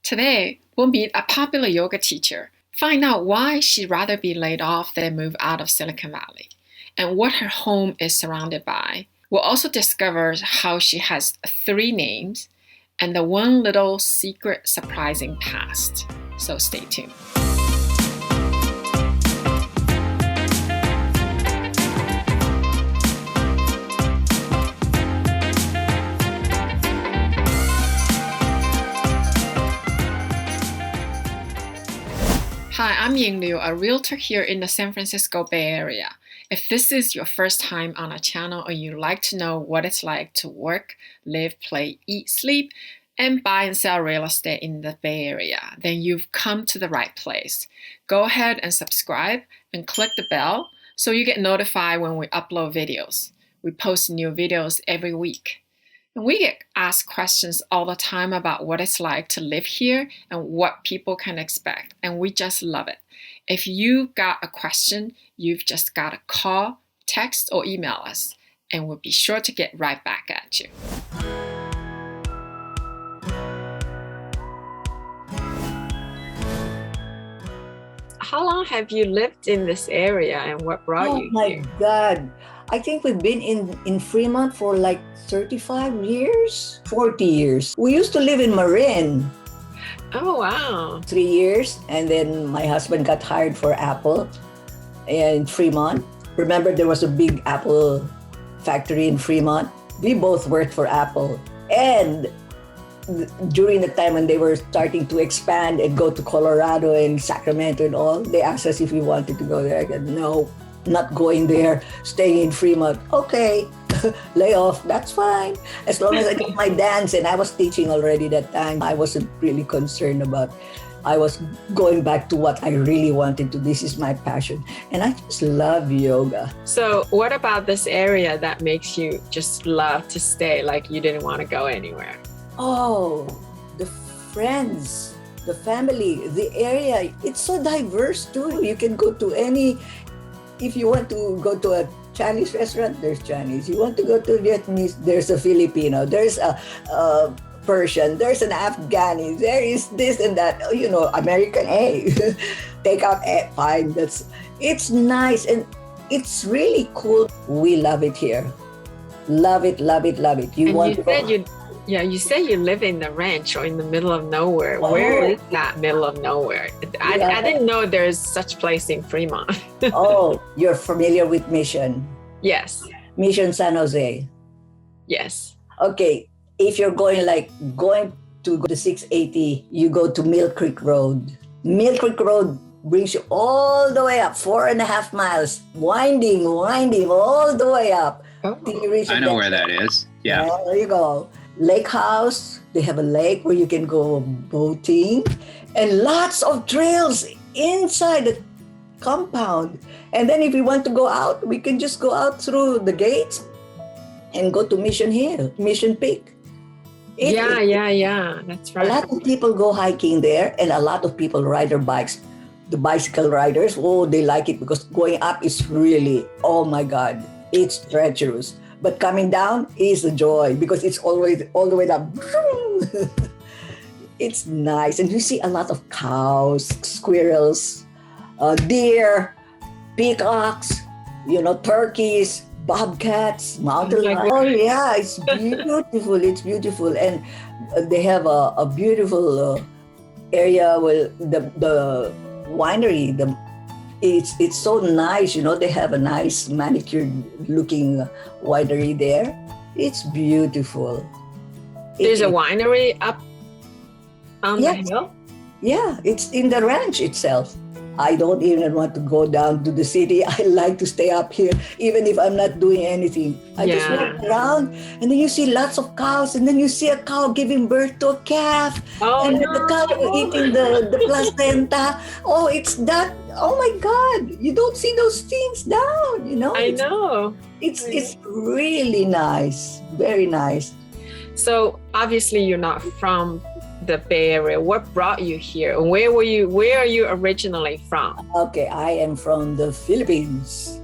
Today, we'll meet a popular yoga teacher, find out why she'd rather be laid off than move out of Silicon Valley, and what her home is surrounded by. We'll also discover how she has 3 names and the one little secret surprising past. So stay tuned. Hi, I'm Ying Liu, a realtor here in the San Francisco Bay Area. If this is your first time on our channel or you'd like to know what it's like to work, live, play, eat, sleep, and buy and sell real estate in the Bay Area, then you've come to the right place. Go ahead and subscribe and click the bell so you get notified when we upload videos. We post new videos every week. And we get asked questions all the time about what it's like to live here and what people can expect, and we just love it. If you've got a question, you've just got to call, text, or email us, and we'll be sure to get right back at you. How long have you lived in this area and what brought you here? Oh my God. I think we've been in Fremont for like 35 years, 40 years. We used to live in Marin. Oh, wow. 3 years. And then my husband got hired for Apple in Fremont. Remember, there was a big Apple factory in Fremont. We both worked for Apple. And during the time when they were starting to expand and go to Colorado and Sacramento and all, they asked us if we wanted to go there. I said, no, not going there, staying in Fremont. Okay, lay off, that's fine. As long as I get my dance, and I was teaching already that time. I wasn't really concerned about, I was going back to what I really wanted to. This is my passion. And I just love yoga. So what about this area that makes you just love to stay, like you didn't want to go anywhere? Oh, the friends, the family, the area. It's so diverse too. You can go to any, if you want to go to a Chinese restaurant, there's Chinese. You want to go to Vietnamese, there's a Filipino. There's a Persian. There's an Afghani. There is this and that. You know, American. Hey, take out. Fine. It's nice and it's really cool. We love it here. Love it, love it, love it. You said you live in the ranch or in the middle of nowhere. Oh. Where is that middle of nowhere? I didn't know there's such place in Fremont. Oh, you're familiar with Mission? Yes. Mission San Jose. Yes. Okay, if you're going to the 680, you go to Mill Creek Road. Mill Creek Road brings you all the way up, 4.5 miles, winding all the way up. Oh. I know where that is. Yeah. There you go. Lake House, they have a lake where you can go boating and lots of trails inside the compound. And then if we want to go out, we can just go out through the gates and go to Mission Hill, Mission Peak. Yeah, that's right. A lot of people go hiking there and a lot of people ride their bikes. The bicycle riders, they like it because going up is really, oh my God, it's treacherous. But coming down is a joy because it's always all the way down. It's nice. And you see a lot of cows, squirrels, deer, peacocks, turkeys, bobcats, mountain lions. Oh yeah, it's beautiful. It's beautiful. And they have a beautiful area where the winery, it's so nice, they have a nice manicured looking winery there. It's beautiful. There's a winery up on the hill? Yeah, it's in the ranch itself. I don't even want to go down to the city. I like to stay up here, even if I'm not doing anything. I just walk around, and then you see lots of cows, and then you see a cow giving birth to a calf, and the cow eating the placenta. Oh, it's that. Oh my God! You don't see those things down. I know. It's really nice, very nice. So obviously, you're not from the Bay Area. What brought you here? Where are you originally from? Okay, I am from the Philippines.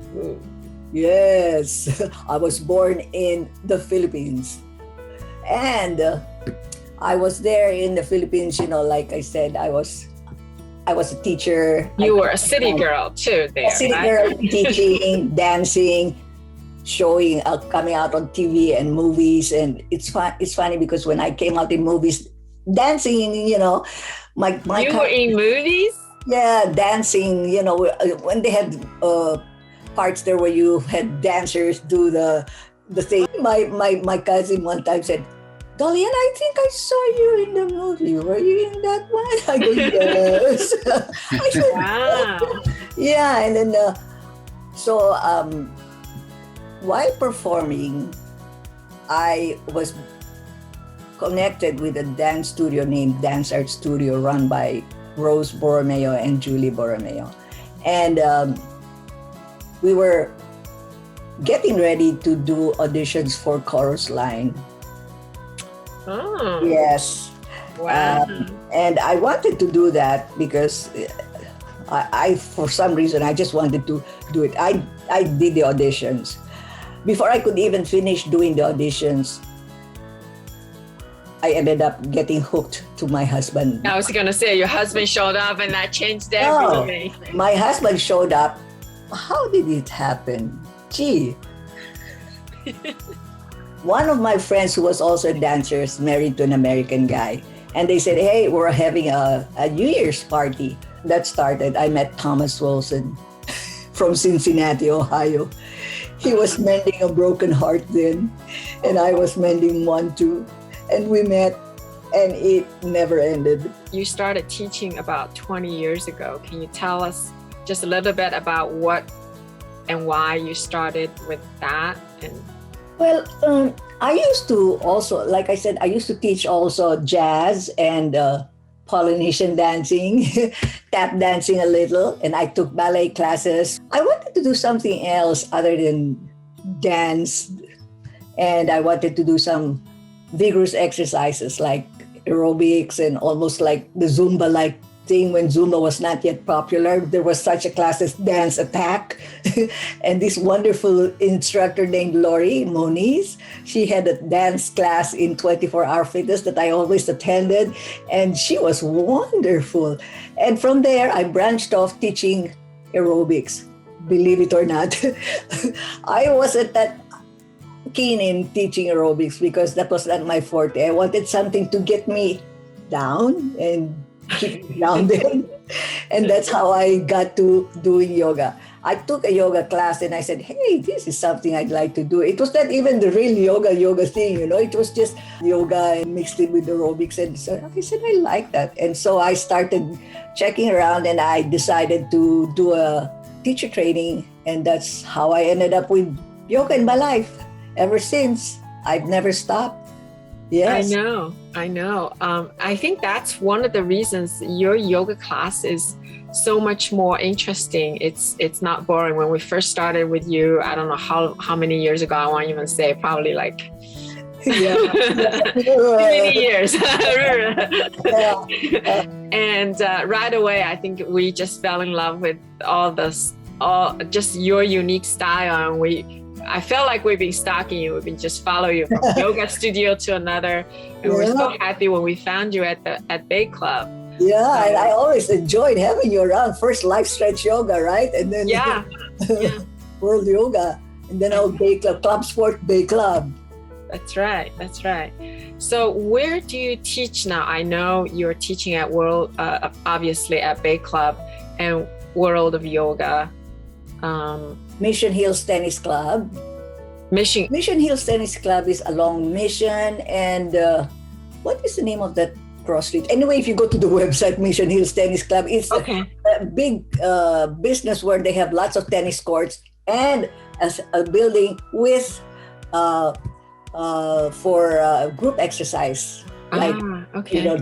Yes, I was born in the Philippines. And I was there in the Philippines, like I said, I was a teacher. You were a city girl too there, A city right? girl, teaching, dancing, showing, coming out on TV and movies. And it's funny because when I came out in movies, dancing, my You were in movies? yeah, dancing, when they had parts there where you had dancers do the thing. My cousin one time said, Dolian, I think I saw you in the movie. Were you in that one? I go, yes. I said, Wow. yeah. And then, while performing, I was connected with a dance studio named Dance Art Studio run by Rose Borromeo and Julie Borromeo. And we were getting ready to do auditions for Chorus Line. Oh. Yes. Wow. And I wanted to do that because I for some reason, I just wanted to do it. I did the auditions. Before I could even finish doing the auditions, I ended up getting hooked to my husband. I was going to say, your husband showed up and that changed Oh, everything. my husband showed up. How did it happen? Gee. One of my friends who was also a dancer is married to an American guy. And they said, hey, we're having a New Year's party. That started. I met Thomas Wilson from Cincinnati, Ohio. He was mending a broken heart then, and I was mending one too. And we met, and it never ended. You started teaching about 20 years ago. Can you tell us just a little bit about what and why you started with that? And Well, I used to also, like I said, I used to teach also jazz and Polynesian dancing, tap dancing a little, and I took ballet classes. I wanted to do something else other than dance, and I wanted to do some vigorous exercises like aerobics and almost like the Zumba-like thing when Zumba was not yet popular. There was such a class as Dance Attack. And this wonderful instructor named Lori Moniz, she had a dance class in 24-hour fitness that I always attended. And she was wonderful. And from there, I branched off teaching aerobics, believe it or not. I wasn't that keen in teaching aerobics because that was not my forte. I wanted something to get me down and keep me grounded. And that's how I got to doing yoga. I took a yoga class and I said, hey, this is something I'd like to do. It was not even the real yoga thing, It was just yoga and mixed it with aerobics. And so I said, I like that. And so I started checking around and I decided to do a teacher training. And that's how I ended up with yoga in my life. Ever since, I've never stopped. Yes. I know. I think that's one of the reasons your yoga class is so much more interesting. It's not boring. When we first started with you, I don't know how many years ago, I won't even say, probably like many years. And right away, I think we just fell in love with all just your unique style. And I felt like we've been stalking you. We've been just following you from yoga studio to another. And we're so happy when we found you at Bay Club. Yeah, and I always enjoyed having you around. First Life Stretch Yoga, right? And then World Yoga. And then our Bay Club, Club Sport Bay Club. That's right. So where do you teach now? I know you're teaching at World, obviously at Bay Club and World of Yoga. Mission Hills Tennis Club. Mission Hills Tennis Club is along Mission and what is the name of that cross street? Anyway, if you go to the website, Mission Hills Tennis Club, it's a big business where they have lots of tennis courts and a building with for group exercise, like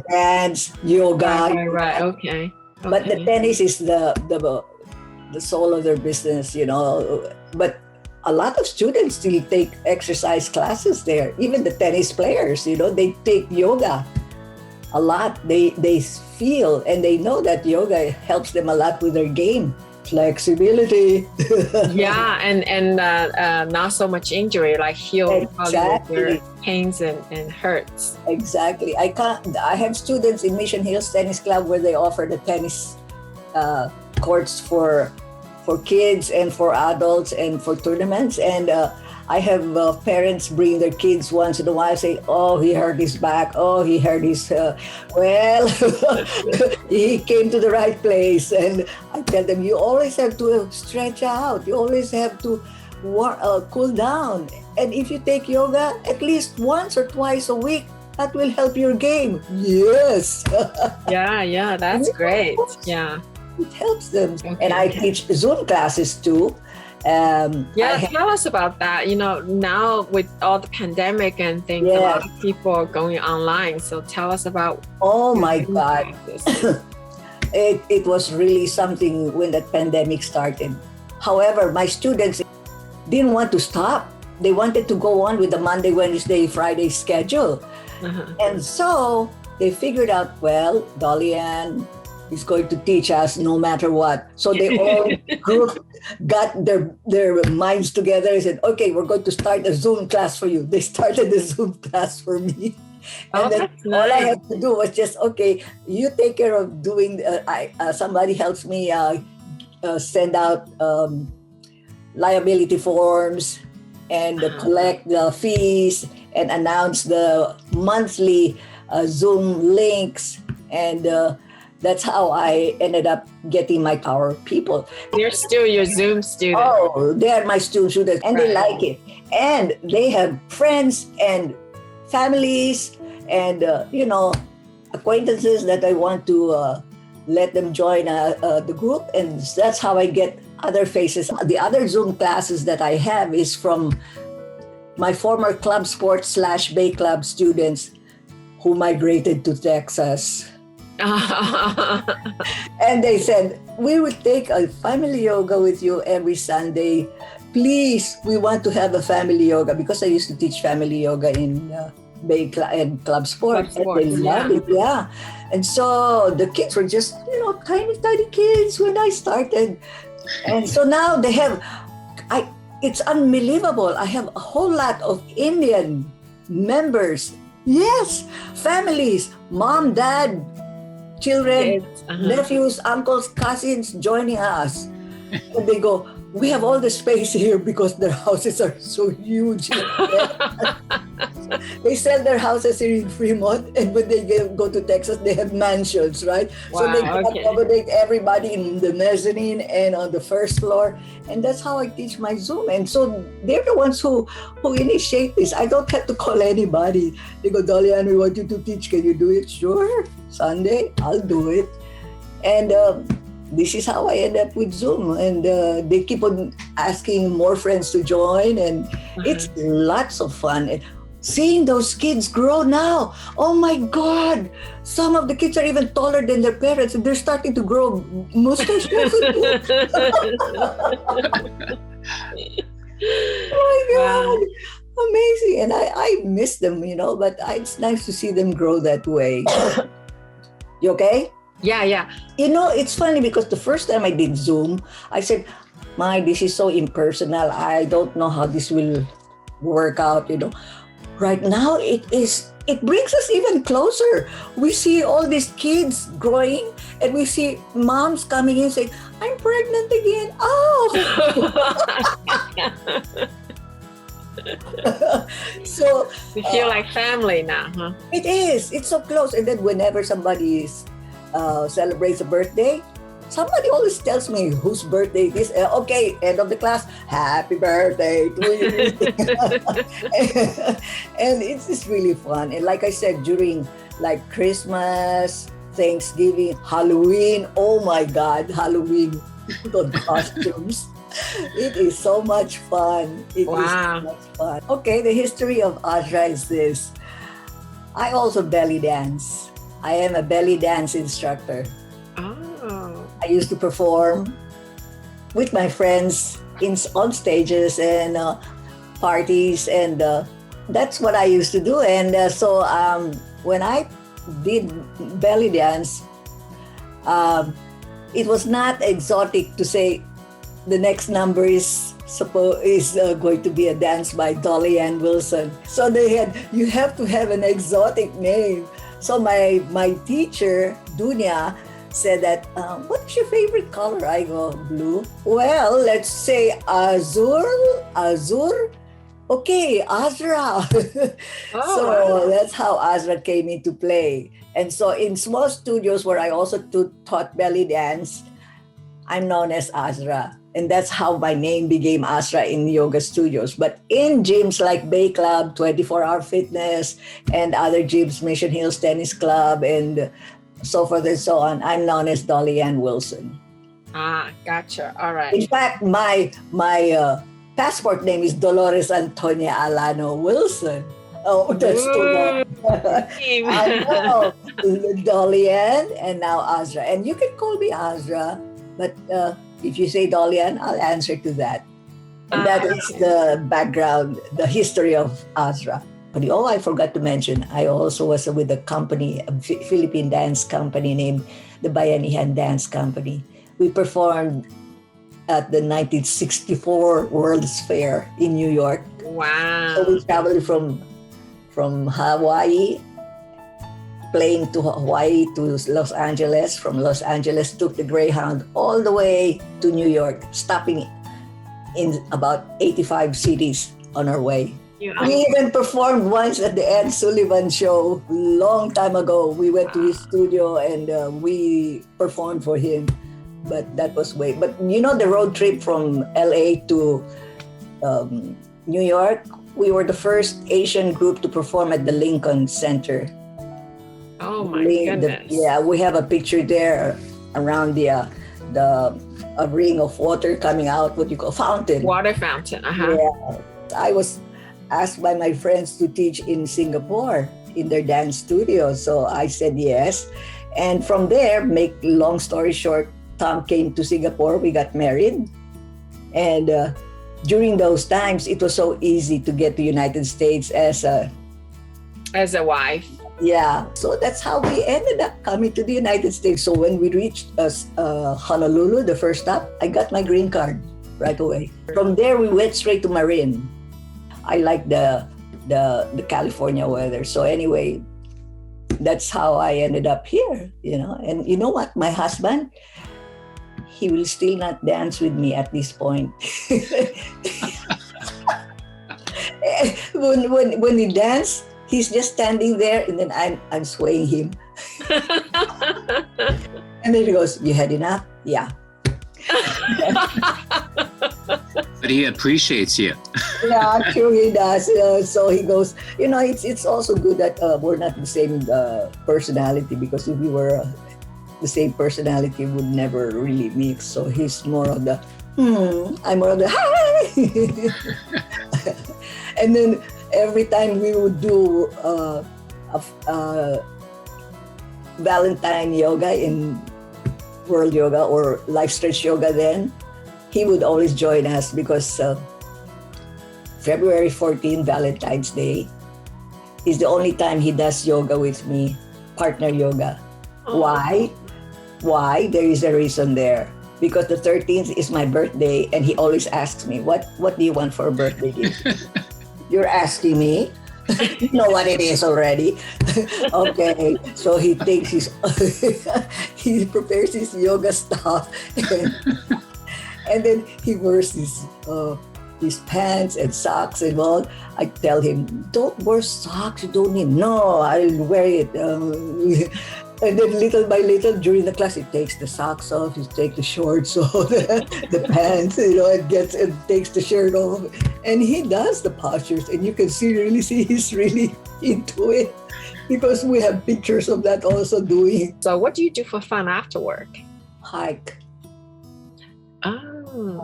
dance, yoga. Right. Okay. But the tennis is the soul of their business, But a lot of students still take exercise classes there. Even the tennis players, they take yoga a lot. They feel and they know that yoga helps them a lot with their game. Flexibility. Yeah, and not so much injury, like heal Exactly. your pains and hurts. Exactly. I have students in Mission Hills Tennis Club where they offer the tennis courts for kids and for adults and for tournaments. And I have parents bring their kids once in a while, say, "Oh, he hurt his back. Oh, he hurt his." Well, he came to the right place. And I tell them, you always have to stretch out. You always have to cool down. And if you take yoga at least once or twice a week, that will help your game. Yes. Yeah, that's great. Yeah. It helps them. Okay. And I teach Zoom classes too. Tell us about that. Now with all the pandemic and things, a lot of people are going online. So tell us about. Oh my God. It was really something when that pandemic started. However, my students didn't want to stop. They wanted to go on with the Monday, Wednesday, Friday schedule. And so they figured out, well, Dolian is going to teach us no matter what. So they all got their minds together and said, okay, we're going to start a Zoom class for you. They started the Zoom class for me. And then all I had to do was just, okay, you take care of doing, somebody helps me send out liability forms and collect the fees and announce the monthly Zoom links. And that's how I ended up getting my Power people. They're still your Zoom students. Oh, they're my students and they like it. And they have friends and families and, acquaintances that I want to let them join the group. And that's how I get other faces. The other Zoom classes that I have is from my former club sports / Bay Club students who migrated to Texas. And they said, we will take a family yoga with you every Sunday. Please, we want to have a family yoga because I used to teach family yoga in Bay and Club Sports. And they loved it, yeah. And so the kids were just, tiny kids when I started. And so now they have, it's unbelievable. I have a whole lot of Indian members. Yes, families, mom, dad, children, nephews, uncles, cousins joining us. And they go, we have all the space here because their houses are so huge. They sell their houses here in Fremont, and when they go to Texas, they have mansions, right? Wow, so they can accommodate everybody in the mezzanine and on the first floor. And that's how I teach my Zoom. And so they're the ones who initiate this. I don't have to call anybody. They go, Dolian, we want you to teach. Can you do it? Sure. Sunday, I'll do it. And this is how I end up with Zoom. And they keep on asking more friends to join. And it's lots of fun. And seeing those kids grow now. Oh my God. Some of the kids are even taller than their parents. And they're starting to grow mustaches. Oh my God. Wow. Amazing. And I miss them, but it's nice to see them grow that way. You okay? Yeah. It's funny because the first time I did Zoom, I said, this is so impersonal. I don't know how this will work out, Right now, it brings us even closer. We see all these kids growing and we see moms coming in saying, I'm pregnant again. Oh! So we feel like family now, huh? It is. It's so close. And then whenever somebody celebrates a birthday, somebody always tells me whose birthday it is. Okay, end of the class, happy birthday to you. And it's just really fun. And like I said, during like Christmas, Thanksgiving, Halloween, oh my God, Halloween costumes. It is so much fun. It is so much fun. Okay, the history of Azra is this. I also belly dance. I am a belly dance instructor. Oh. I used to perform with my friends on stages and parties, and that's what I used to do. And so when I did belly dance, it was not exotic to say the next number is going to be a dance by Dolian Wilson. So you have to have an exotic name. So my teacher, Dunya, said that, what's your favorite color? I go, blue. Well, let's say azur. Okay, Azra. So that's how Azra came into play. And so in small studios where I also taught belly dance, I'm known as Azra. And that's how my name became Azra in yoga studios. But in gyms like Bay Club, 24-Hour Fitness, and other gyms, Mission Hills Tennis Club, and so forth and so on, I'm known as Dolian Wilson. Gotcha. All right. In fact, my passport name is Dolores Antonia Alano Wilson. Oh, that's too long. I know. Dolian and now Azra. And you can call me Azra, but if you say Dolian, I'll answer to that. And that is the background, the history of Azra. But I forgot to mention, I also was with a company, a Philippine dance company named the Bayanihan Dance Company. We performed at the 1964 World's Fair in New York. Wow. So we traveled from Hawaii, playing to Hawaii to Los Angeles. From Los Angeles, took the Greyhound all the way to New York, stopping in about 85 cities on our way. We even performed once at the Ed Sullivan show long time ago. We went to his studio and we performed for him. But that was But the road trip from LA to New York, we were the first Asian group to perform at the Lincoln Center. Oh my goodness. We have a picture there around a ring of water coming out, what you call fountain. Water fountain. Yeah. I was asked by my friends to teach in Singapore in their dance studio. So I said yes. And from there, make long story short, Tom came to Singapore. We got married. And during those times, it was so easy to get to United States as a wife. Yeah. So that's how we ended up coming to the United States. So when we reached Honolulu, the first stop, I got my green card right away. From there, we went straight to Marin. I like the California weather. So anyway, that's how I ended up here, And you know what? My husband, he will still not dance with me at this point. when he dances, he's just standing there, and then I'm swaying him. And then he goes, "You had enough?" Yeah. But he appreciates you. Yeah, sure he does. So he goes, it's also good that we're not the same personality, because if we were the same personality, would never really mix. So he's more of the, I'm more of the, hi! And then every time we would do Valentine yoga in World Yoga or Life Stretch Yoga then, he would always join us because February 14, Valentine's Day, is the only time he does yoga with me, partner yoga. Oh. Why? There is a reason there. Because the 13th is my birthday, and he always asks me, what do you want for a birthday gift? You're asking me? You know what it is already. Okay, so he takes he prepares his yoga stuff, and then he wears his pants and socks and all. I tell him, don't wear socks, you don't need. No, I'll wear it. And then little by little during the class, he takes the socks off, he takes the shorts off, the pants, and takes the shirt off. And he does the postures, and you can really see he's really into it, because we have pictures of that also doing. So what do you do for fun after work? Hike. Oh.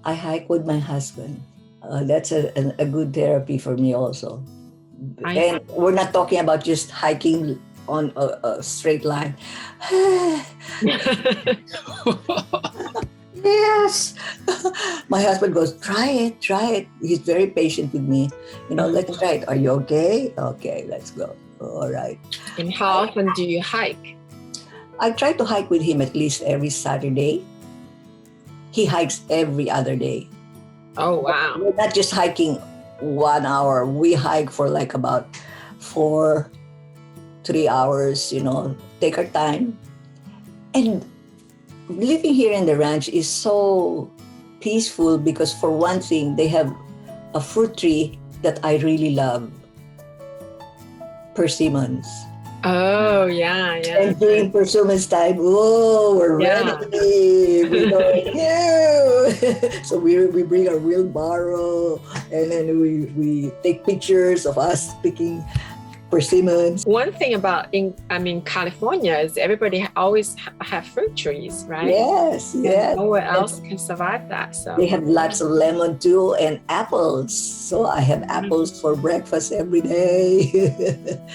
I hike with my husband. That's a good therapy for me also. And we're not talking about just hiking on a straight line. Yes. My husband goes, try it. He's very patient with me. Let's try it. Are you okay? Okay, let's go. All right. And how often do you hike? I try to hike with him at least every Saturday. He hikes every other day. Oh, wow. We're not just hiking 1 hour. We hike for like about 3 hours, take our time. And living here in the ranch is so peaceful because, for one thing, they have a fruit tree that I really love, persimmons. Oh, yeah. And during persimmons time, we're ready. So we bring our wheelbarrow, and then we take pictures of us picking persimmons. One thing about California is everybody always have fruit trees, right? Yes. Nowhere else can survive that. So they have lots of lemon too, and apples. So I have apples for breakfast every day.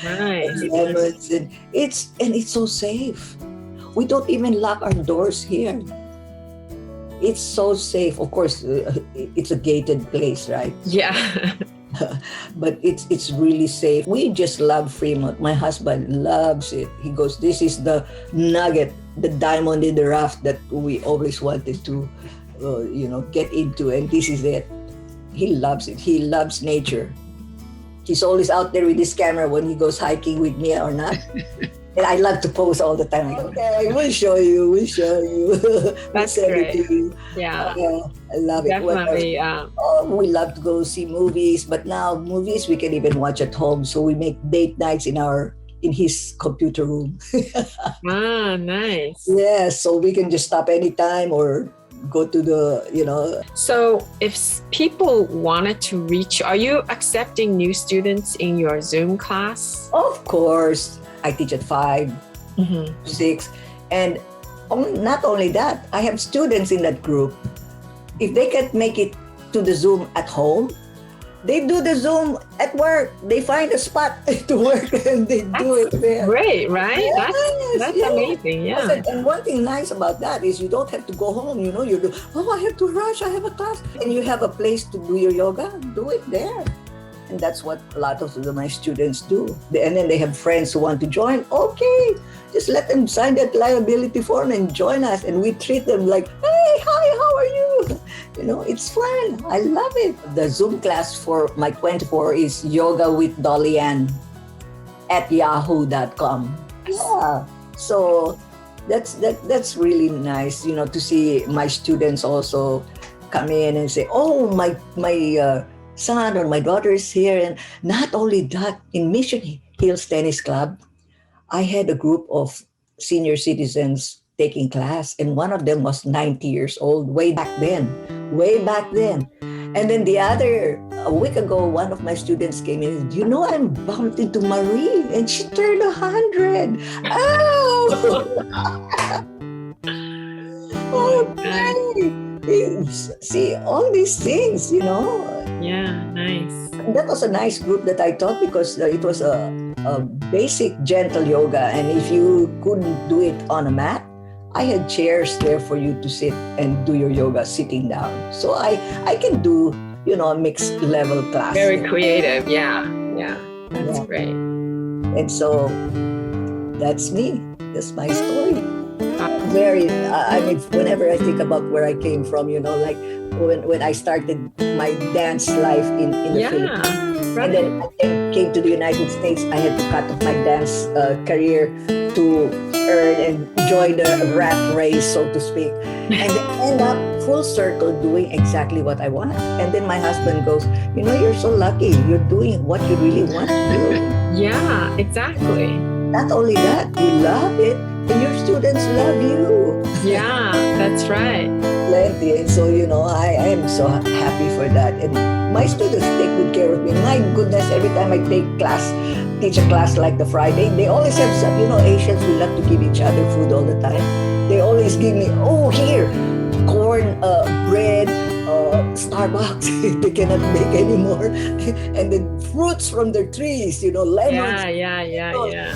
Nice. And lemons, and it's so safe. We don't even lock our doors here. It's so safe. Of course, it's a gated place, right? Yeah. But it's really safe. We just love Fremont. My husband loves it. He goes, this is the nugget, the diamond in the rough that we always wanted to, get into. And this is it. He loves it. He loves nature. He's always out there with his camera when he goes hiking with me or not. And I love to post all the time. Okay, we'll show you. That's great. Yeah. I love it. Definitely. We love to go see movies, but now movies we can even watch at home. So we make date nights in his computer room. Nice. Yeah, so we can just stop anytime or go to the. So if people wanted to reach, are you accepting new students in your Zoom class? Of course. I teach at 5, 6, and not only that, I have students in that group. If they can't make it to the Zoom at home, they do the Zoom at work. They find a spot to work and they do it there. Great, right? Yes, that's amazing. Yeah. And one thing nice about that is you don't have to go home. You do. I have to rush. I have a class, and you have a place to do your yoga. Do it there. And that's what a lot of my students do. And then they have friends who want to join. Okay, just let them sign that liability form and join us. And we treat them like, hey, hi, how are you? It's fun. I love it. The Zoom class for my 24 is Yoga with Dolian at yahoo.com. Yeah. So that's really nice, to see my students also come in and say, oh, my son or my daughter is here. And not only that, in Mission Hills Tennis Club, I had a group of senior citizens taking class, and one of them was 90 years old way back then. And then a week ago, one of my students came in, I bumped into Marie and she turned 100. Oh, okay. See, all these things, Yeah, nice. That was a nice group that I taught because it was a basic gentle yoga. And if you couldn't do it on a mat, I had chairs there for you to sit and do your yoga sitting down. So I can do, a mixed level class. Very creative. Yeah. That's great. And so that's me. That's my story. Whenever I think about where I came from, like when I started my dance life in the Philippines. Right. And then I came to the United States, I had to cut off my dance career to earn and join the rat race, so to speak. And then end up full circle doing exactly what I want. And then my husband goes, you're so lucky. You're doing what you really want to do. Yeah, exactly. Not only that, you love it. And your students love you. Yeah, that's right. Plenty. And so, I am so happy for that. And my students take good care of me. My goodness, every time I teach a class like the Friday, they always have some, Asians, we love to give each other food all the time. They always give me, here, corn, bread, Starbucks. They cannot make anymore. And then fruits from their trees, lemons. Yeah.